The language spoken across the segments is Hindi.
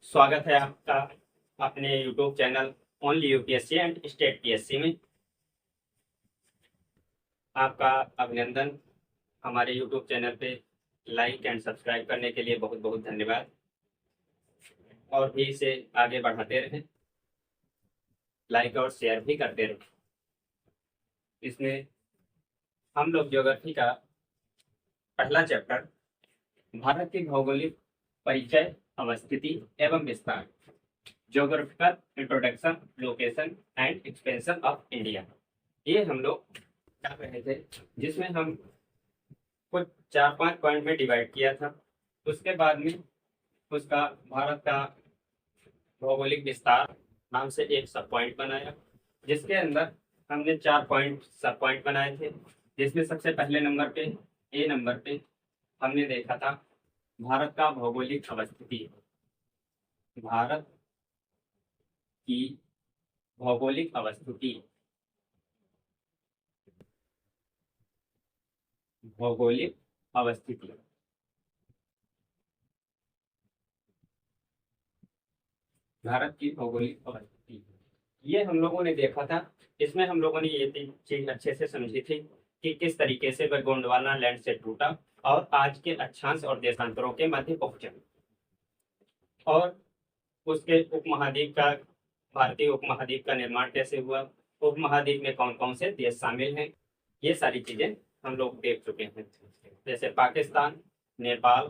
स्वागत है आपका अपने YouTube channel only UPSC and state PSC में। आपका अभिनंदन। हमारे यूट्यूब चैनल पे लाइक एंड सब्सक्राइब करने के लिए बहुत बहुत धन्यवाद। और भी इसे आगे बढ़ाते रहें, लाइक और शेयर भी करते रहें। इसमें हम लोग ज्योग्राफी का पहला चैप्टर भारत की भौगोलिक परिचय, अवस्थिति एवं विस्तार, geographical introduction, location and expansion of India, ये हम लोग कर रहे थे, जिसमें हम कुछ 4-5 पॉइंट में डिवाइड किया था। उसके बाद में उसका भारत का भौगोलिक विस्तार नाम से एक सब पॉइंट बनाया, जिसके अंदर हमने 4 पॉइंट सब पॉइंट बनाए थे। जिसमें सबसे पहले नंबर पे ए नंबर पे हमने देखा था भारत का भौगोलिक अवस्थिति। भारत की भौगोलिक अवस्थिति, भौगोलिक अवस्थिति, भारत की भौगोलिक अवस्थिति, ये हम लोगों ने देखा था। इसमें हम लोगों ने ये चीज अच्छे से समझी थी कि किस तरीके से वह गोंडवाना लैंड से टूटा और आज के अक्षांश और देशांतरों के मध्य पहुंचा, और उसके उपमहाद्वीप का, भारतीय उपमहाद्वीप का निर्माण कैसे हुआ, उपमहाद्वीप में कौन कौन से देश शामिल हैं, ये सारी चीजें हम लोग देख चुके हैं। जैसे पाकिस्तान, नेपाल,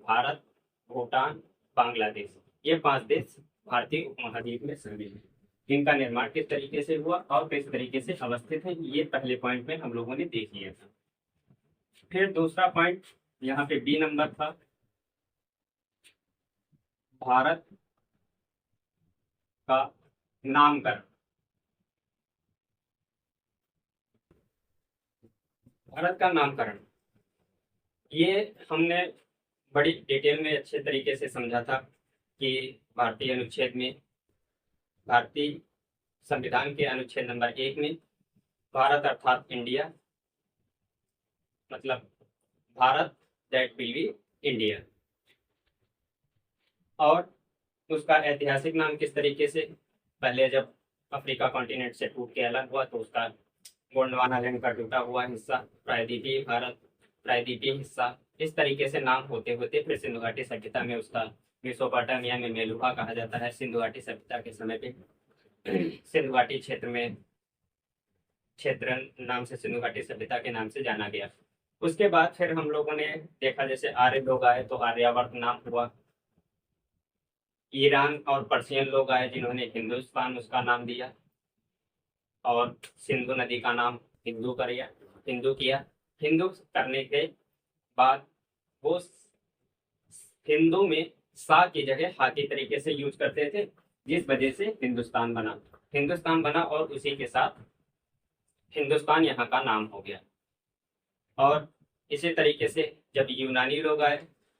भारत, भूटान, बांग्लादेश, ये 5 देश भारतीय उपमहाद्वीप में शामिल हैं। इनका निर्माण किस तरीके से हुआ और किस तरीके से अवस्थित है, ये पहले पॉइंट में हम लोगों ने देख लिया था। फिर दूसरा पॉइंट यहाँ पे बी नंबर था, भारत का नामकरण। भारत का नामकरण, ये हमने बड़ी डिटेल में अच्छे तरीके से समझा था कि भारतीय अनुच्छेद में, भारतीय संविधान के अनुच्छेद नंबर 1 में भारत अर्थात इंडिया, मतलब Bharat that will be India, और उसका ऐतिहासिक नाम किस तरीके से, पहले जब अफ्रीका कॉन्टिनेंट से टूट के अलग हुआ तो उसका गोंडवाना लैंड का टूटा हुआ हिस्सा, प्रायद्वीपीय भारत, प्रायद्वीपीय हिस्सा, इस तरीके से नाम होते होते फिर सिंधु घाटी सभ्यता में उसका मेसोपोटामिया में मेलुहा कहा जाता है। सिंधु घाटी सभ्यता के समय पे सिंधु घाटी क्षेत्र में, क्षेत्र नाम से सिंधु घाटी सभ्यता के नाम से जाना गया। उसके बाद फिर हम लोगों ने देखा जैसे आर्य लोग आए तो आर्यावर्त नाम हुआ। ईरान और पर्शियन लोग आए जिन्होंने हिंदुस्तान उसका नाम दिया, और सिंधु नदी का नाम हिंदू किया। हिंदू करने के बाद वो हिंदू में सा की जगह हा की तरीके से यूज करते थे, जिस वजह से हिंदुस्तान बना और उसी के साथ हिंदुस्तान यहाँ का नाम हो गया। और इसी तरीके से जब यूनानी लोग आए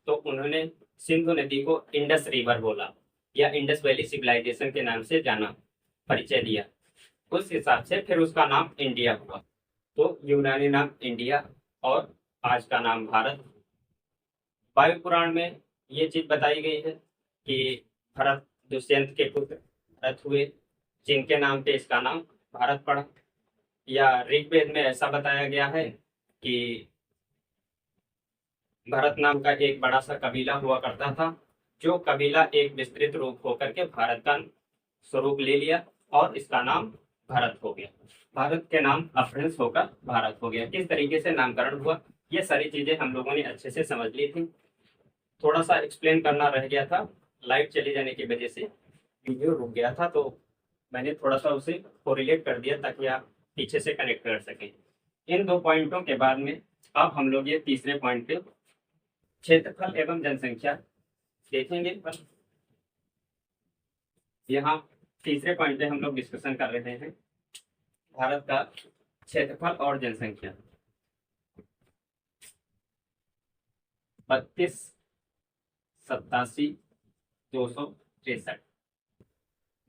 तो उन्होंने सिंधु नदी को इंडस रिवर बोला या इंडस वैली सिविलाइजेशन के नाम से जाना, परिचय दिया। उस हिसाब से फिर उसका नाम इंडिया हुआ। तो यूनानी नाम इंडिया और आज का नाम भारत। वायु पुराण में ये चीज बताई गई है कि भरत दुष्यंत के पुत्र भरत हुए, जिनके नाम पे इसका नाम भारत पड़ा। या ऋग्वेद में ऐसा बताया गया है कि भरत नाम का एक बड़ा सा कबीला हुआ करता था, जो कबीला एक विस्तृत रूप होकर के भारत का स्वरूप ले लिया और इसका नाम भारत हो गया। भारत के नाम अपभ्रंश होकर भारत हो गया। किस तरीके से नामकरण हुआ, ये सारी चीजें हम लोगों ने अच्छे से समझ ली थी। थोड़ा सा एक्सप्लेन करना रह गया था, लाइट चली जाने की वजह से वीडियो रुक गया था, तो मैंने थोड़ा सा उसे कोरिलेट कर दिया ताकि आप पीछे से कनेक्ट कर सकें। इन 2 पॉइंटों के बाद में अब हम लोग ये तीसरे पॉइंट पे क्षेत्रफल एवं जनसंख्या देखेंगे। यहाँ तीसरे पॉइंट पे हम लोग डिस्कशन कर रहे हैं भारत का क्षेत्रफल और जनसंख्या। 32,87,263,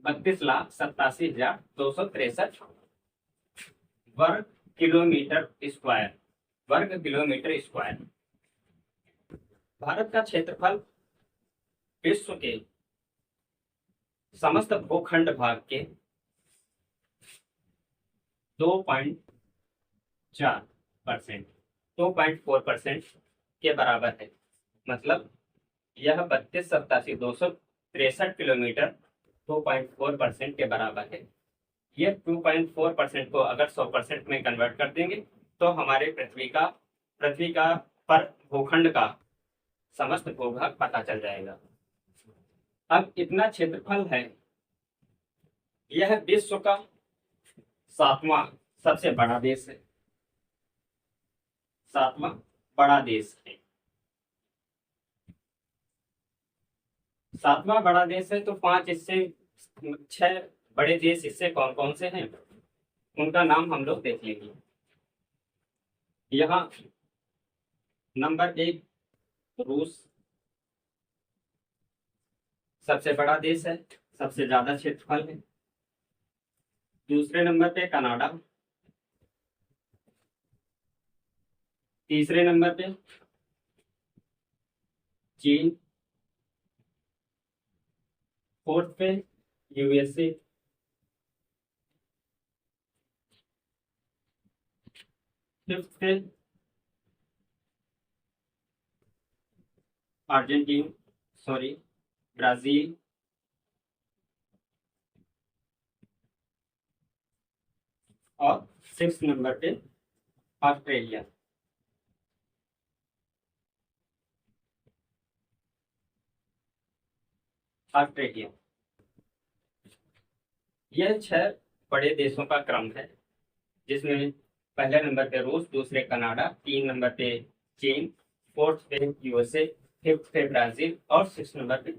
32,87,263 वर्ग किलोमीटर स्क्वायर। भारत का क्षेत्रफल विश्व के समस्त भूखंड भाग के 2.4%, 2.4% के बराबर है। मतलब यह 32,87,263 किलोमीटर 2.4% के बराबर है। ये 2.4% को अगर 100% में कन्वर्ट कर देंगे तो हमारे पृथ्वी का पर भूखंड का समस्त भूभाग पता चल जाएगा। अब इतना क्षेत्रफल है, यह विश्व का 7वां सबसे बड़ा देश है, 7वां बड़ा देश है। 7वां बड़ा देश है तो 6 बड़े देश इससे कौन कौन से हैं, उनका नाम हम लोग देख लेंगे। यहाँ नंबर 1 रूस सबसे बड़ा देश है, सबसे ज्यादा क्षेत्रफल है। दूसरे नंबर पे कनाडा, तीसरे नंबर पे चीन, फोर्थ पे यूएसए, फिफ्थ पे ब्राजील, और 6 नंबर पे ऑस्ट्रेलिया। यह 6 बड़े देशों का क्रम है, जिसमें पहले नंबर पे रूस, दूसरे कनाडा, 3 नंबर पे चीन, फोर्थ पे यूएसए, फिफ्थ पे ब्राजील और 6 नंबर पे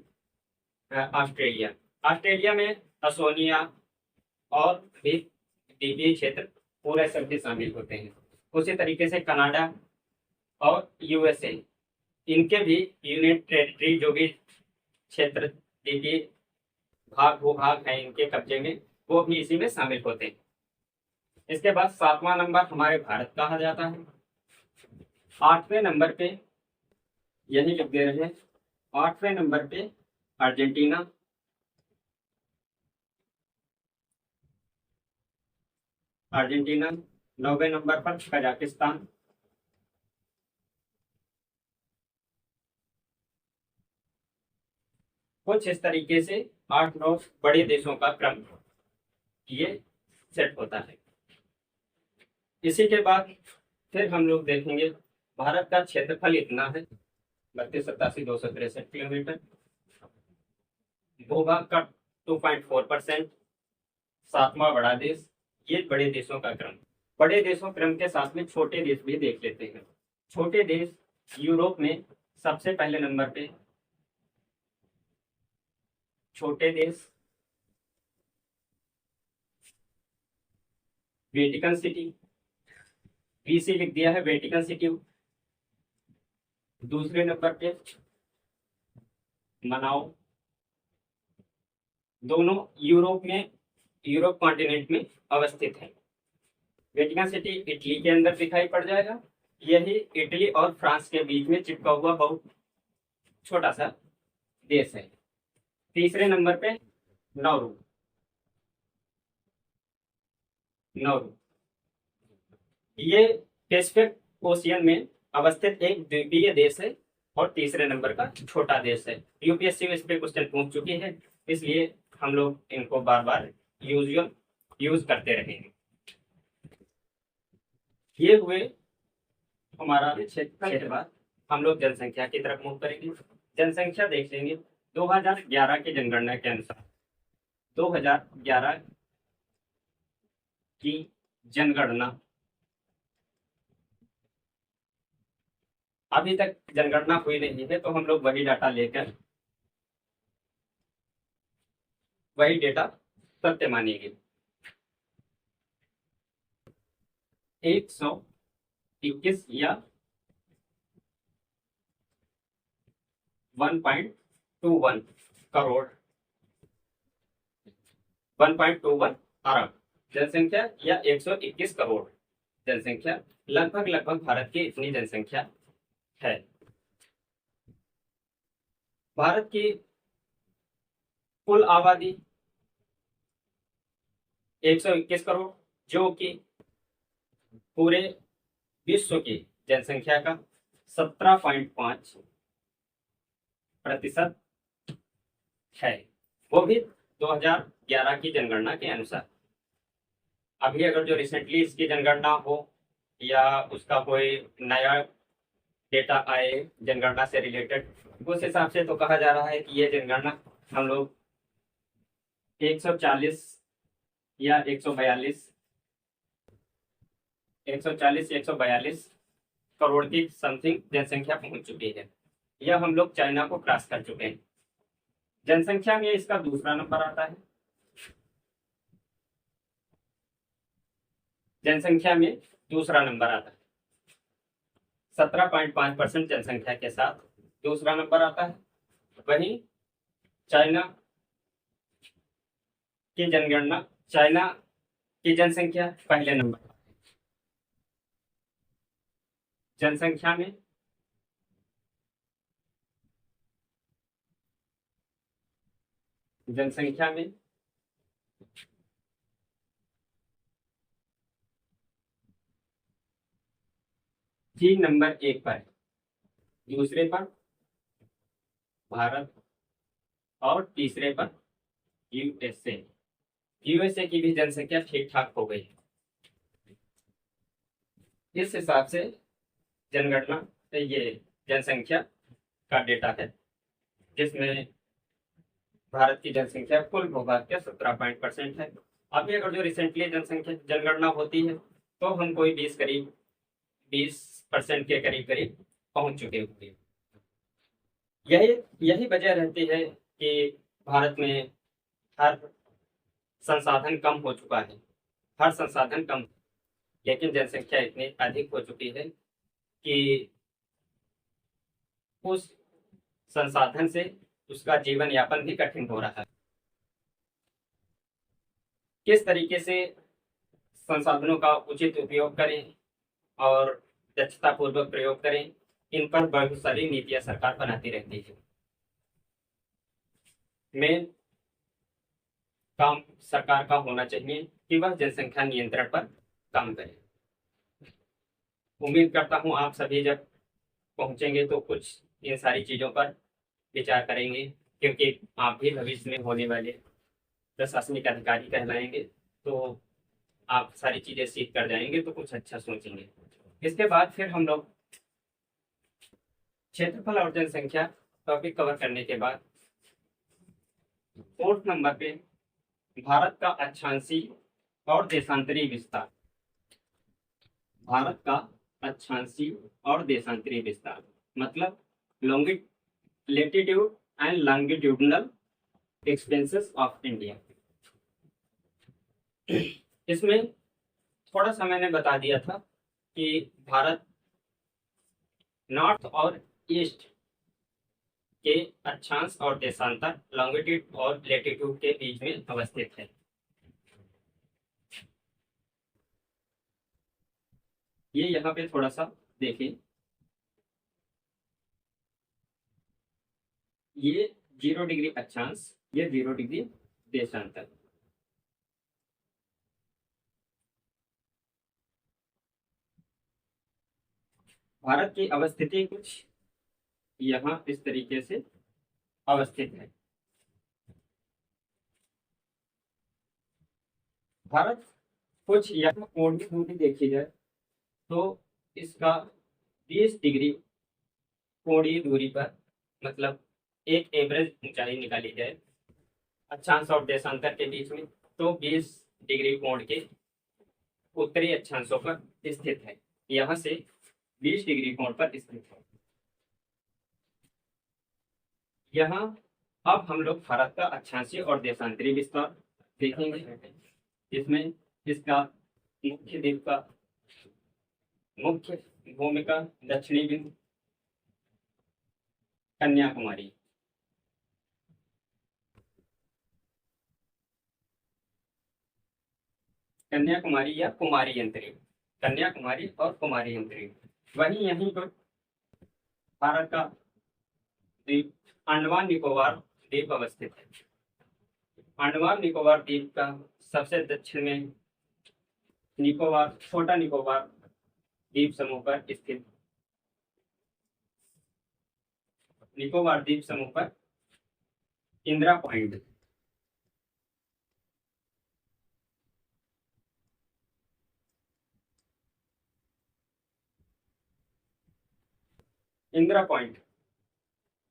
ऑस्ट्रेलिया। ऑस्ट्रेलिया में ओशिनिया और भी द्वीपीय क्षेत्र पूरे सभी शामिल होते हैं। उसी तरीके से कनाडा और यूएसए, इनके भी यूनिट टेरिटरी जो भी क्षेत्र द्वीपीय भूभाग है इनके कब्जे में, वो भी इसी में शामिल होते हैं। इसके बाद 7वां नंबर हमारे भारत कहा जाता है। 8वें नंबर पे यही लिख दे रहे हैं, 8वें नंबर पे अर्जेंटीना, 9वें नंबर पर कजाकिस्तान, कुछ इस तरीके से 8-9 बड़े देशों का क्रम ये सेट होता है। इसी के बाद फिर हम लोग देखेंगे भारत का क्षेत्रफल इतना है 32,87,263 किलोमीटर, भूभाग का 2.4%, 7वां बड़ा देश। ये बड़े देशों का क्रम। बड़े देशों क्रम के साथ में छोटे देश भी देख लेते हैं। छोटे देश यूरोप में सबसे पहले नंबर पे छोटे देश वेटिकन सिटी, वीसी लिख दिया है, वेटिकन सिटी। दूसरे नंबर पे मनाओ, दोनों यूरोप कॉन्टिनेंट में अवस्थित है। वेटिकन सिटी इटली के अंदर दिखाई पड़ जाएगा। यही इटली और फ्रांस के बीच में चिपका हुआ बहुत छोटा सा देश है। तीसरे नंबर पे नौरू, ये पैसिफिक ओशियन में अवस्थित एक द्वीपीय देश है और तीसरे नंबर का छोटा देश है। यूपीएससी में इस पे क्वेश्चन पूछ चुकी है, इसलिए हम लोग इनको बार बार यूज करते रहेंगे। ये हुए हमारा क्षेत्रफल के बाद हम लोग जनसंख्या की तरफ मूव करेंगे। जनसंख्या देख लेंगे। 2011 की जनगणना के अनुसार 2011 की जनगणना, अभी तक जनगणना हुई नहीं है, तो हम लोग वही डाटा लेकर वही डेटा सत्य मानेंगे। 121 या 1.21 करोड़, 1.21 अरब जनसंख्या या 121 करोड़ जनसंख्या, लगभग भारत की इतनी जनसंख्या है। भारत की कुल आबादी 121 करोड़, जो कि पूरे विश्व की जनसंख्या का 17.5% है, वो भी 2011 की जनगणना के अनुसार। अभी अगर जो रिसेंटली इसकी जनगणना हो या उसका कोई नया डेटा आए जनगणना से रिलेटेड, उस हिसाब से तो कहा जा रहा है कि ये जनगणना हम लोग 140 या 142 करोड़ की समथिंग जनसंख्या पहुंच चुकी है। यह हम लोग चाइना को क्रॉस कर चुके हैं। जनसंख्या में इसका दूसरा नंबर आता है। जनसंख्या में दूसरा नंबर आता है 17.5% जनसंख्या के साथ दूसरा नंबर आता है। वहीं चाइना की जनगणना, चाइना की जनसंख्या पहले नंबर, जनसंख्या में चीन नंबर 1 पर, दूसरे पर भारत और तीसरे पर यूएसए। यूएसए की भी जनसंख्या ठीक ठाक हो गई। इस हिसाब से जनगणना, ये जनसंख्या का डेटा है, जिसमें भारत की जनसंख्या कुल भूभाग के 17% है। अभी अगर जो रिसेंटली जनसंख्या जनगणना होती है तो हम कोई 20% के करीब करीब पहुंच चुके होंगे। यही वजह रहती है कि भारत में हर संसाधन कम हो चुका है, हर संसाधन कम, लेकिन जनसंख्या इतनी अधिक हो चुकी है कि उस संसाधन से उसका जीवन यापन भी कठिन हो रहा है। किस तरीके से संसाधनों का उचित उपयोग करें और दक्षता पूर्वक प्रयोग करें, इन पर बहुत सारी नीतियां सरकार बनाती रहती है। मेन काम सरकार का होना चाहिए कि वह जनसंख्या नियंत्रण पर काम करे। उम्मीद करता हूं आप सभी जब पहुंचेंगे तो कुछ इन सारी चीजों पर विचार करेंगे, क्योंकि आप भी भविष्य में होने वाले प्रशासनिक अधिकारी कहलाएंगे, तो आप सारी चीजें सीख कर जाएंगे तो कुछ अच्छा सोचेंगे। इसके बाद फिर हम लोग क्षेत्रफल और जनसंख्या टॉपिक कवर करने के बाद 4th नंबर पे भारत का अक्षांशीय और देशांतरी विस्तार। भारत का अक्षांशीय और देशांतरी विस्तार मतलब latitude and longitudinal expenses of India. इसमें थोड़ा सा मैंने बता दिया था कि भारत नॉर्थ और ईस्ट के अक्षांश और देशांतर लॉन्गिट्यूड और लैटिट्यूड के बीच में अवस्थित है। ये यहाँ पे थोड़ा सा देखिए, ये 0 डिग्री अक्षांश, ये 0 डिग्री देशांतर। भारत की अवस्थिति कुछ यहाँ इस तरीके से अवस्थित है। भारत कुछ यहाँ कोणीय दूरी देखी जाए तो इसका 20 डिग्री कोणीय दूरी पर, मतलब एक एवरेज ऊंचाई निकाली जाए अक्षांश और देशांतर के बीच में, तो 20 डिग्री कोण के उत्तरी अक्षांशों पर स्थित है। यहाँ से 20 डिग्री कोण पर स्थित है। यहाँ अब हम लोग भारत का अक्षांशीय और देशांतरी विस्तार देखेंगे। इसमें इसका मुख्य द्वीप का मुख्य भूमिका दक्षिणी बिंदु कन्याकुमारी, कन्याकुमारी या कुमारी अंतरिक्ष, कन्याकुमारी और कुमारी अंतरिक्ष। वहीं यहीं पर भारत का द्वीप अंडमान निकोबार द्वीप अवस्थित है। अंडमान निकोबार द्वीप का सबसे दक्षिण में निकोबार, छोटा निकोबार द्वीप समूह पर स्थित, निकोबार द्वीप समूह पर इंदिरा पॉइंट, इंदिरा पॉइंट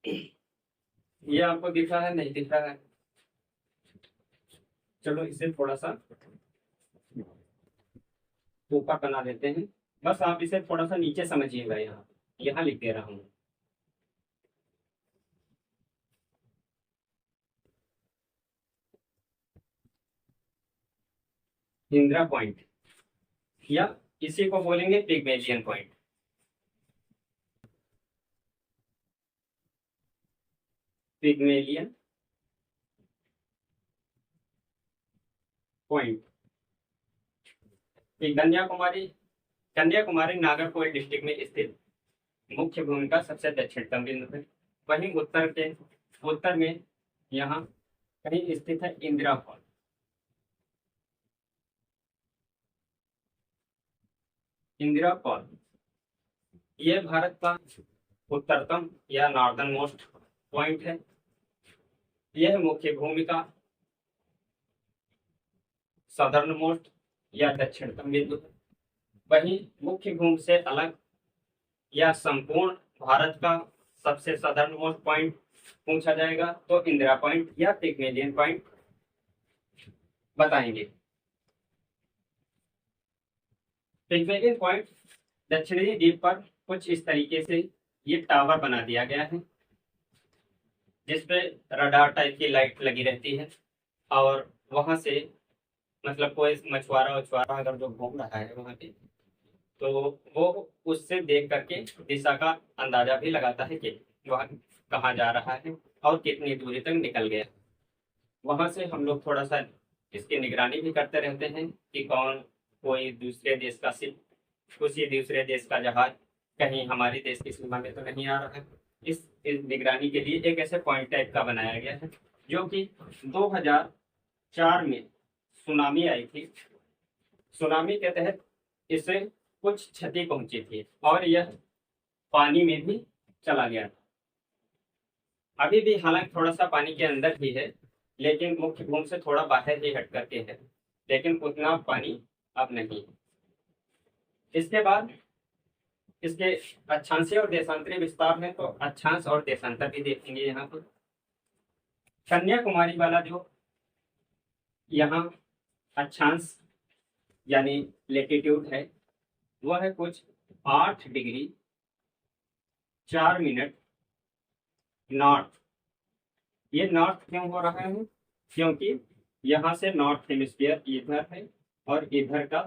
ये आपको दिख रहा है, नहीं दिख रहा है? चलो इसे थोड़ा सा ऊपर बना देते हैं, बस आप इसे थोड़ा सा नीचे समझिएगा। यहाँ यहाँ लिख दे रहा हूँ। इंदिरा पॉइंट या इसी को बोलेंगे Pygmalion point. Pygmalion point Kanyakumari, Kanyakumari Nagercoil district में स्थित मुख्य भूमि का सबसे दक्षिणतम बिंदु है। वहीं उत्तर में यहाँ कहीं स्थित है इंदिरा पॉइंट। इंदिरा पॉइंट ये भारत का उत्तरतम या नॉर्दर्न मोस्ट पॉइंट है। यह मुख्य भूमि का सदर्न मोस्ट या दक्षिणतम बिंदु है। वहीं मुख्य भूमि से अलग या संपूर्ण भारत का सबसे सदर्न मोस्ट पॉइंट पूछा जाएगा तो इंदिरा पॉइंट या पिग्मेलियन पॉइंट बताएंगे। पिग्मेलियन पॉइंट दक्षिणी द्वीप पर कुछ इस तरीके से ये टावर बना दिया गया है, जिसपे रडार टाइप की लाइट लगी रहती है, और वहां से मतलब कोई मछुआरा अगर जो घूम रहा है वहां पे, तो वो उससे देख करके दिशा का अंदाजा भी लगाता है कि वह कहाँ जा रहा है और कितनी दूरी तक निकल गया। वहां से हम लोग थोड़ा सा इसकी निगरानी भी करते रहते हैं कि कौन कोई दूसरे देश का शिप, किसी दूसरे देश का जहाज कहीं हमारे देश की सीमा में तो नहीं आ रहा है। इस निगरानी के लिए एक ऐसे पॉइंट टाइप का बनाया गया है, जो कि 2004 में सुनामी आई थी। सुनामी के तहत इसे कुछ क्षति पहुंची थी और यह पानी में भी चला गया था। अभी भी हालांकि थोड़ा सा पानी के अंदर ही है, लेकिन मुख्य भूमि से थोड़ा बाहर ही हट करके है, लेकिन उतना पानी अब नहीं। इसके बाद इसके अक्षांशीय और देशांतरीय विस्तार में, तो अक्षांश और देशांतर भी देखेंगे। यहाँ पर कन्याकुमारी वाला जो यहाँ अक्षांश यानी लेटीट्यूड है, वह है कुछ 8 डिग्री 4 मिनट नॉर्थ। ये नॉर्थ क्यों हो रहा है? क्योंकि यहाँ से नॉर्थ हेमिस्फीयर इधर है और इधर का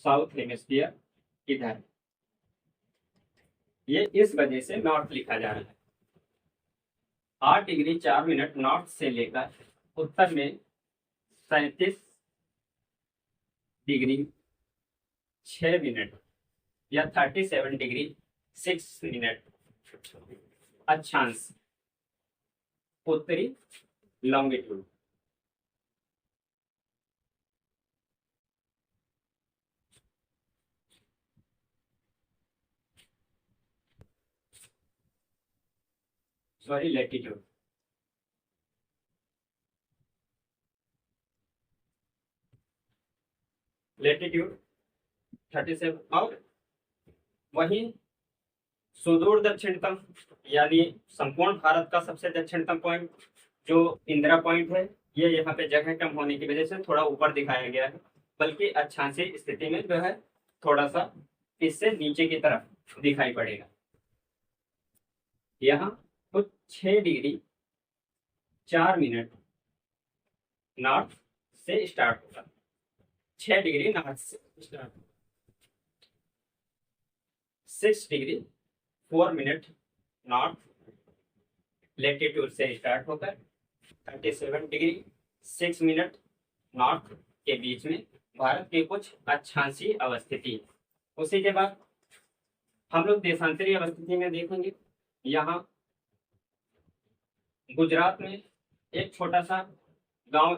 साउथ हेमिस्फीयर इधर है। ये इस वजह से नॉर्थ लिखा जा रहा है। 8 डिग्री 4 मिनट नॉर्थ से लेकर उत्तर में 37 डिग्री 6 मिनट या 37 डिग्री 6 मिनट अक्षांश उत्तरी लॉन्गिट्यूड। Sorry, latitude. लैटिट्यूड 37। और वहीं सुदूर दक्षिणतम यानी संपूर्ण भारत का सबसे दक्षिणतम पॉइंट जो इंदिरा पॉइंट है, ये यहाँ पे जगह कम होने की वजह से थोड़ा ऊपर दिखाया गया है, बल्कि अक्षांशीय स्थिति में जो है थोड़ा सा इससे नीचे की तरफ दिखाई पड़ेगा। यहाँ कुछ 6 डिग्री 4 मिनट नॉर्थ से स्टार्ट होगा। 6 डिग्री नॉर्थ से start, 6 degree 4 minute north latitude से स्टार्ट होकर 37 डिग्री 6 मिनट नॉर्थ के बीच में भारत के कुछ अक्षांशीय अवस्थिति। उसी के बाद हम लोग देशांतरीय अवस्थिति में देखेंगे। यहाँ गुजरात में एक छोटा सा गांव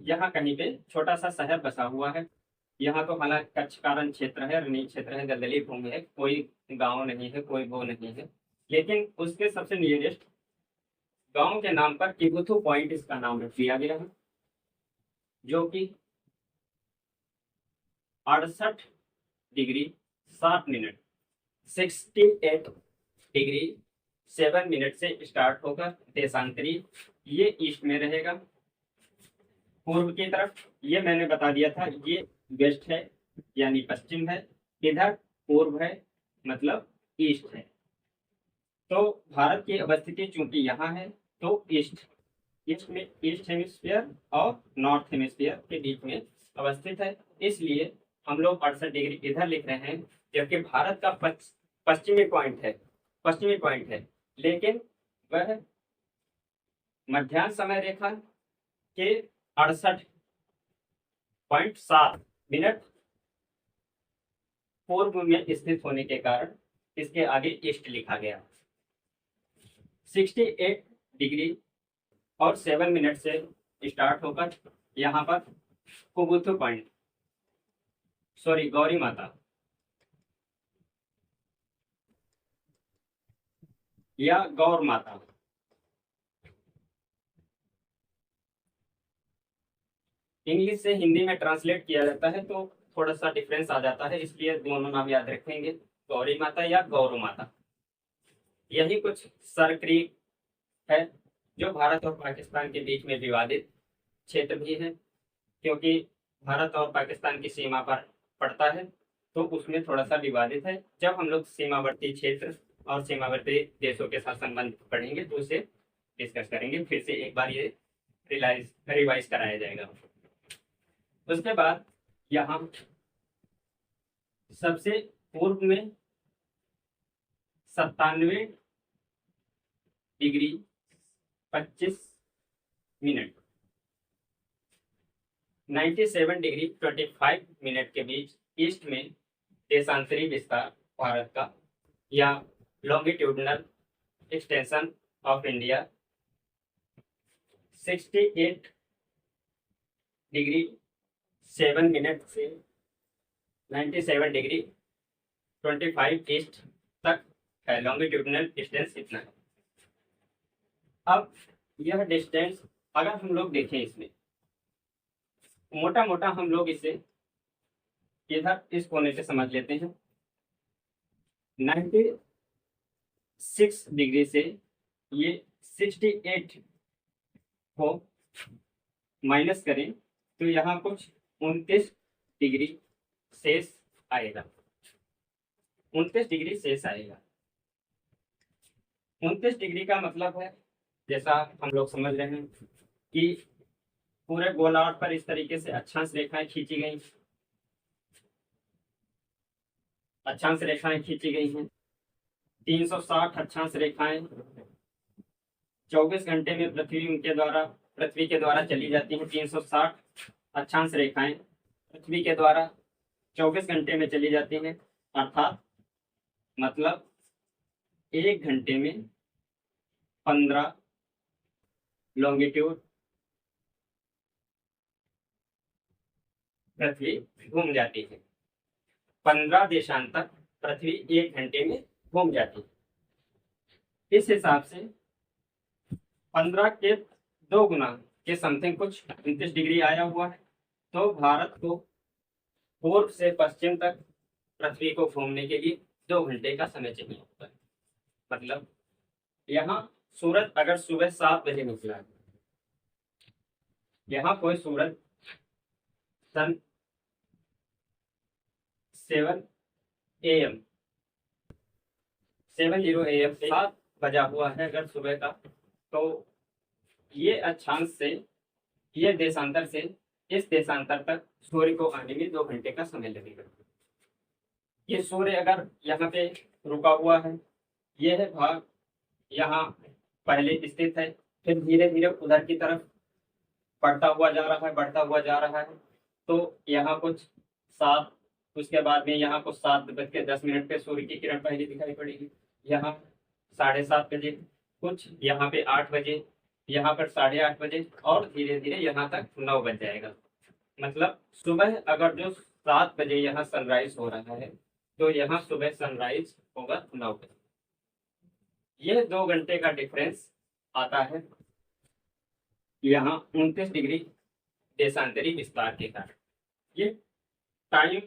यहाँ कहीं पे छोटा सा शहर बसा हुआ है। यहाँ तो हालांकि कच्छकारण क्षेत्र है, रनील क्षेत्र है, दलदली भूमि है, कोई गांव नहीं है, कोई वो नहीं है। लेकिन उसके सबसे नियरेस्ट गांव के नाम पर किबुथु पॉइंट इसका नाम रख दिया गया है, जो कि 68 डिग्री 60 मिनट 68 डिग्री 7 मिनट से स्टार्ट होकर देशांतरी ये ईस्ट में रहेगा। पूर्व की तरफ ये मैंने बता दिया था, ये वेस्ट है यानी पश्चिम है, इधर पूर्व है मतलब ईस्ट है। तो भारत की अवस्थिति चूंकि यहाँ है तो ईस्ट में ईस्ट हेमिस्फीयर और नॉर्थ हेमिस्फीयर के बीच में अवस्थित है, इसलिए हम लोग 68 डिग्री इधर लिख रहे हैं, जबकि भारत का पश्चिमी पॉइंट है, लेकिन वह मध्याह्न समय रेखा के 68.7 मिनट पूर्व में स्थित होने के कारण इसके आगे ईस्ट लिखा गया। 68 डिग्री 7 मिनट से स्टार्ट होकर यहाँ पर कुबुथु पॉइंट गौरी माता या गौर माता, इंग्लिश से हिंदी में ट्रांसलेट किया जाता है तो थोड़ा सा डिफरेंस आ जाता है, इसलिए दोनों नाम याद रखेंगे, गौरी माता या गौर माता। यही कुछ सर क्रीक है जो भारत और पाकिस्तान के बीच में विवादित क्षेत्र भी है, क्योंकि भारत और पाकिस्तान की सीमा पर पड़ता है तो उसमें थोड़ा सा विवादित है। जब हम लोग सीमावर्ती क्षेत्र और सीमावर्ती देशों के साथ संबंध पढ़ेंगे तो उसे डिस्कस करेंगे, फिर से एक बार ये रिवाइज कराया जाएगा। उसके बाद यहाँ सबसे पूर्व में 97 डिग्री 25 मिनट 97 डिग्री 25 मिनट के बीच ईस्ट में देशांतरी विस्तार भारत का या longitudinal extension of India 68 degree 7 minute से 97 डिग्री 25 ईस्ट तक है, लॉन्गिट्यूडनल डिस्टेंस इतना है। अब यह डिस्टेंस अगर हम लोग देखें, इसमें मोटा मोटा हम लोग इसे इधर इस कोने से समझ लेते हैं। 96 डिग्री से ये 68 को माइनस करें तो यहाँ कुछ 29 डिग्री शेष आएगा। 29 डिग्री शेष आएगा। 29 डिग्री का मतलब है, जैसा हम लोग समझ रहे हैं कि पूरे गोलार्ध पर इस तरीके से अक्षांश रेखाएं खींची गई हैं। 360 अक्षांश रेखाएं 24 घंटे में पृथ्वी के द्वारा चली जाती हैं। 360 अक्षांश रेखाएं पृथ्वी के द्वारा 24 घंटे में चली जाती हैं, अर्थात मतलब 1 घंटे में 15 लॉन्गिट्यूड पृथ्वी घूम जाती है। 15 देशांतर पृथ्वी 1 घंटे में घूम जाती है। इस हिसाब से 15 के 2 गुना के समथिंग कुछ 29 डिग्री आया हुआ है। तो भारत को पूर्व से पश्चिम तक पृथ्वी को घूमने के लिए 2 घंटे का समय चाहिए होता है। मतलब यहाँ सूरज अगर सुबह 7 बजे निकला है, यहाँ कोई सूरज सन 7 AM 7 बजा हुआ है अगर सुबह का, तो ये अक्षांश से ये देशांतर से इस देशांतर तक सूर्य को आने में 2 घंटे का समय लगेगा। ये सूर्य अगर यहाँ पे रुका हुआ है, यह भाग यहाँ पहले स्थित है, फिर धीरे धीरे उधर की तरफ बढ़ता हुआ जा रहा है। तो यहाँ कुछ 7, उसके बाद में यहाँ कुछ 7:10 पे सूर्य की किरण पहले दिखाई पड़ेगी। यहाँ 7:30 बजे, कुछ यहाँ पे 8 बजे, यहाँ पर 8:30 बजे और धीरे धीरे यहाँ तक 9 बज जाएगा। मतलब सुबह अगर जो 7 बजे यहाँ सनराइज हो रहा है तो यहाँ सुबह सनराइज होगा 9 बजे। यह 2 घंटे का डिफरेंस आता है यहाँ 29 डिग्री देशांतरी विस्तार के कारण। ये टाइम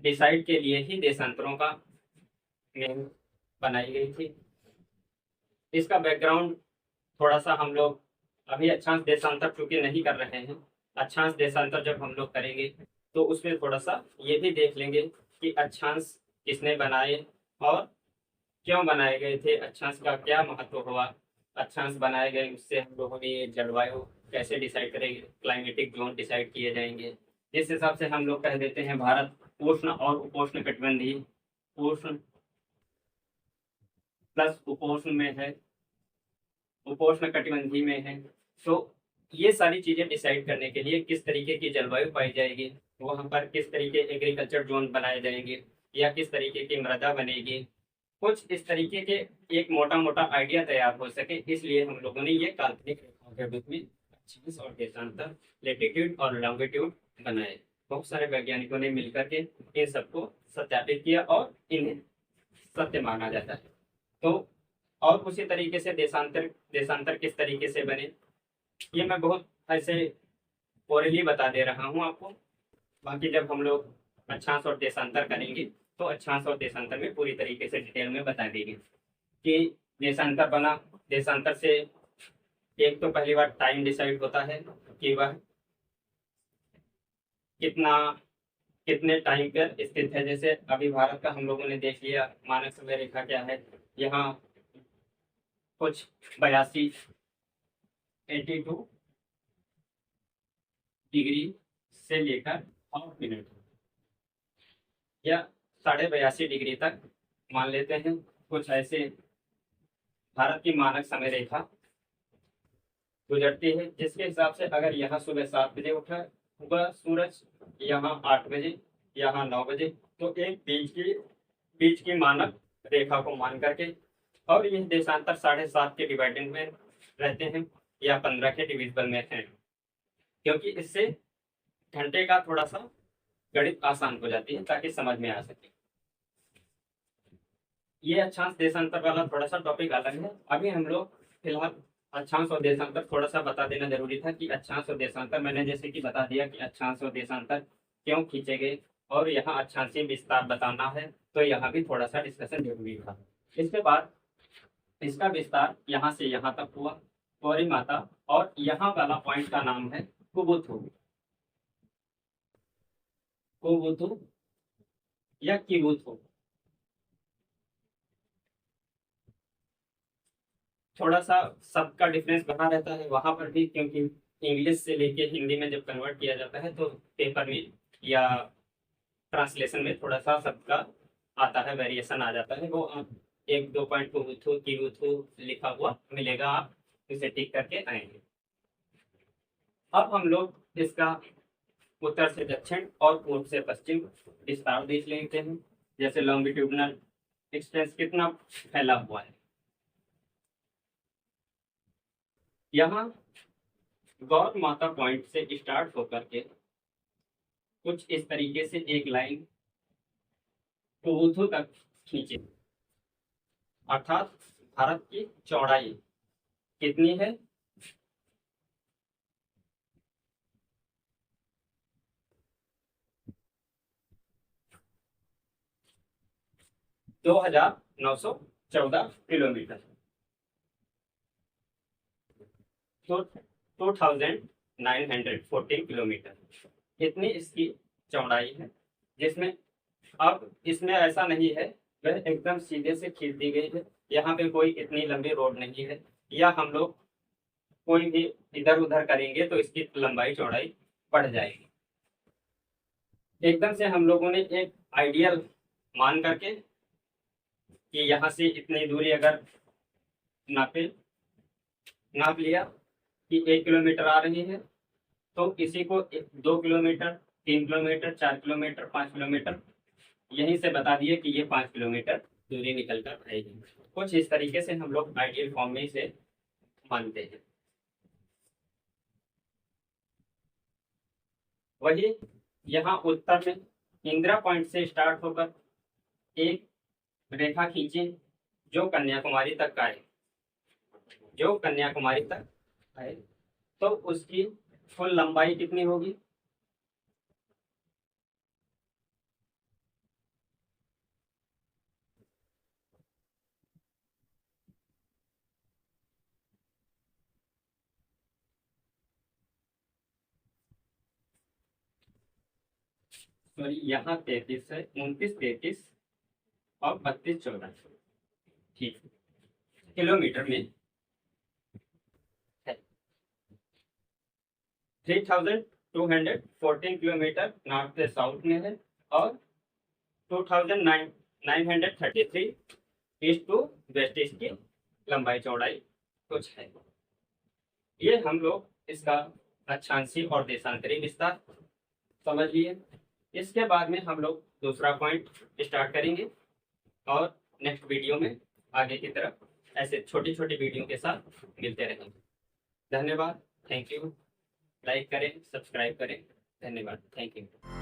डिसाइड के लिए ही देशांतरों का नेम बनाई गई थी। इसका बैकग्राउंड थोड़ा सा हम लोग अभी अक्षांश देशांतर चूंकि नहीं कर रहे हैं, अक्षांश देशांतर जब हम लोग करेंगे तो उसमें थोड़ा सा ये भी देख लेंगे कि अक्षांश किसने बनाए और क्यों बनाए गए थे, अक्षांश का क्या महत्व हुआ, अक्षांश बनाए गए उससे हम लोगों ने जलवायु कैसे डिसाइड करेंगे, क्लाइमेटिक जोन डिसाइड किए जाएंगे। जिस हिसाब से हम लोग कह देते हैं भारत उष्ण और उपोष्ण कटिबंधीय, उष्ण प्लस उपोष्ण में है, उपोष्ण कटिबंधीय में है। तो ये सारी चीजें डिसाइड करने के लिए किस तरीके की जलवायु पाई जाएगी, वहां पर किस तरीके एग्रीकल्चर जोन बनाए जाएंगे या किस तरीके की मृदा बनेगी, कुछ इस तरीके के एक मोटा मोटा आइडिया तैयार हो सके, इसलिए हम लोगों ने ये काल्पनिक रेखाओं के रूप में अक्षांश और देशांतर, लेटीट्यूड और लॉन्गिट्यूड बनाए। बहुत सारे वैज्ञानिकों ने मिलकर के इन सबको सत्यापित किया और इन्हें सत्य माना जाता है। तो और उसी तरीके से देशांतर देशांतर किस तरीके से बने ये मैं बहुत ऐसे ओरली बता दे रहा हूँ आपको। बाकी जब हम लोग अक्षांश और देशांतर करेंगे तो अक्षांश और देशांतर में पूरी तरीके से डिटेल में बता देंगे कि देशांतर बना। देशांतर से एक तो पहली बार टाइम डिसाइड होता है कि वह कितने टाइम पर स्थित है। जैसे अभी भारत का हम लोगों ने देख लिया मानक समय रेखा क्या है, यहाँ कुछ 82 डिग्री से लेकर 8 मिनट या 82.5 डिग्री तक मान लेते हैं। कुछ ऐसे भारत की मानक समय रेखा गुजरती है जिसके हिसाब से अगर यहाँ सुबह 7 बजे उठा हुआ सूरज, यहाँ 8 बजे, यहाँ 9 बजे, तो एक बीच की मानक रेखा को मान करके, और यह देशांतर 7.5 के डिवाइडेंड में रहते हैं या 15 के डिविजिबल में हैं, क्योंकि इससे घंटे का थोड़ा सा गणित आसान हो जाती है ताकि समझ में आ सके। ये अक्षांश देशांतर वाला थोड़ा सा टॉपिक अलग है। अभी हम लोग फिलहाल अक्षांश और देशांतर थोड़ा सा बता देना जरूरी था कि अक्षांश और देशांतर मैंने जैसे कि बता दिया कि अक्षांश और देशांतर क्यों खींचे गए और यहाँ अक्षांशीय विस्तार बताना है, तो यहाँ भी थोड़ा सा डिस्कशन जरूरी था। इसके बाद इसका विस्तार यहाँ से यहाँ तक हुआ गौरी माता, और यहाँ वाला पॉइंट का नाम है कुबुथु, कुबुथु या किबुथु। थोड़ा सा शब्द का डिफरेंस बना रहता है वहां पर भी, क्योंकि इंग्लिश से लेके हिंदी में जब कन्वर्ट किया जाता है तो पेपर में या ट्रांसलेशन में थोड़ा सा शब्द का आता है, वेरिएशन आ जाता है। वो आप 1-2 पॉइंट कुबुथु किबुथु लिखा हुआ मिलेगा, आप इसे टिक करके आएंगे। अब हम लोग इसका उत्तर से दक्षिण और पूर्व से पश्चिम विस्तार देख लेते हैं। जैसे लॉन्गिट्यूडनल एक्सटेंस कितना फैला हुआ है। यहाँ गौर माता पॉइंट से स्टार्ट होकर के कुछ इस तरीके से एक लाइन कुबुथु तक खींचे, अर्थात भारत की चौड़ाई कितनी है, 2914 किलोमीटर, तो 2914 किलोमीटर इतनी इसकी चौड़ाई है। जिसमें अब इसमें ऐसा नहीं है वह एकदम सीधे से खींच दी गई है, यहाँ पे कोई इतनी लंबी रोड नहीं है, या हम लोग कोई भी इधर उधर करेंगे तो इसकी लंबाई चौड़ाई बढ़ जाएगी। एकदम से हम लोगों ने एक आइडियल मान करके कि यहाँ से इतनी दूरी अगर नाप लिया कि 1 किलोमीटर आ रही है, तो इसी को 2 किलोमीटर, 3 किलोमीटर, 4 किलोमीटर, 5 किलोमीटर यहीं से बता दिए कि ये 5 किलोमीटर दूरी निकल कर आएगी। कुछ इस तरीके से हम लोग आइडियल फॉर्म में इसे मानते हैं। वही यहाँ उत्तर में इंदिरा पॉइंट से स्टार्ट होकर एक रेखा खींचे जो कन्याकुमारी तक आए, जो कन्याकुमारी तक आए, तो उसकी कुल लंबाई कितनी होगी? सॉरी, यहाँ 33 है, 29 33 और 32 14, ठीक, किलोमीटर में है। 3214 किलोमीटर नॉर्थ से साउथ में है और 2933 ईस्ट टू वेस्ट इसकी लंबाई चौड़ाई कुछ है। ये हम लोग इसका अक्षांशीय और देशांतरी विस्तार समझ लिए। इसके बाद में हम लोग दूसरा पॉइंट स्टार्ट करेंगे और नेक्स्ट वीडियो में आगे की तरफ ऐसे छोटी छोटी वीडियो के साथ मिलते रहेंगे। धन्यवाद, थैंक यू। लाइक करें, सब्सक्राइब करें। धन्यवाद, थैंक यू।